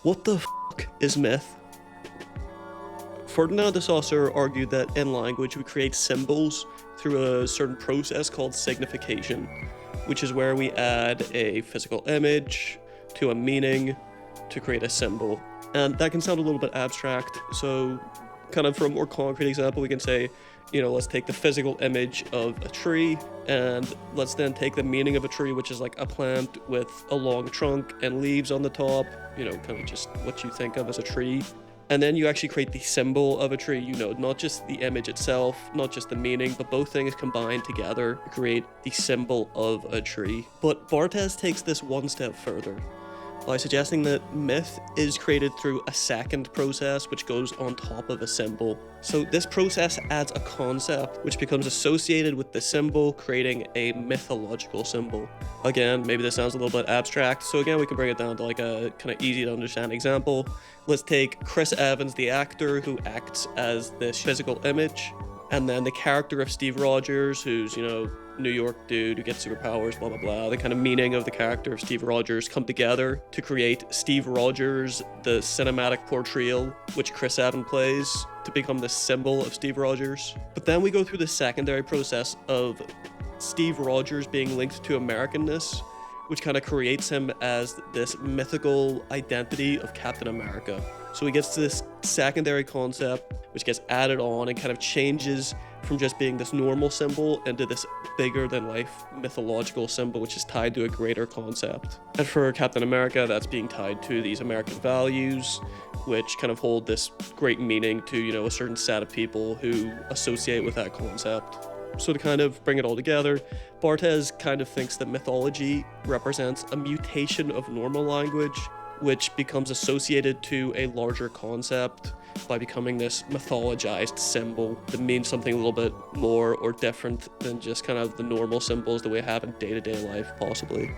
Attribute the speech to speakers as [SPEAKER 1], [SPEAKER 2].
[SPEAKER 1] What the fuck is myth? Ferdinand de Saussure argued that in language we create symbols through a certain process called signification, which is where we add a physical image to a meaning to create a symbol. And that can sound a little bit abstract, so kind of for a more concrete example, we can say, let's take the physical image of a tree, and let's then take the meaning of a tree, which is like a plant with a long trunk and leaves on the top, kind of just what you think of as a tree. And then you actually create the symbol of a tree, not just the image itself, not just the meaning, but both things combined together to create the symbol of a tree. But Barthes takes this one step further by suggesting that myth is created through a second process which goes on top of a symbol. So this process adds a concept which becomes associated with the symbol, creating a mythological symbol. Again, maybe this sounds a little bit abstract, so again we can bring it down to like a kind of easy to understand example. Let's take Chris Evans, the actor who acts as this physical image, and then the character of Steve Rogers, who's, New York dude who gets superpowers, blah, blah, blah. The kind of meaning of the character of Steve Rogers come together to create Steve Rogers, the cinematic portrayal, which Chris Evans plays, to become the symbol of Steve Rogers. But then we go through the secondary process of Steve Rogers being linked to Americanness, which kind of creates him as this mythical identity of Captain America. So he gets to this secondary concept, which gets added on and kind of changes from just being this normal symbol into this bigger than life mythological symbol, which is tied to a greater concept. And for Captain America, that's being tied to these American values, which kind of hold this great meaning to, a certain set of people who associate with that concept. So to kind of bring it all together, Barthes kind of thinks that mythology represents a mutation of normal language, which becomes associated to a larger concept by becoming this mythologized symbol that means something a little bit more or different than just kind of the normal symbols that we have in day-to-day life, possibly.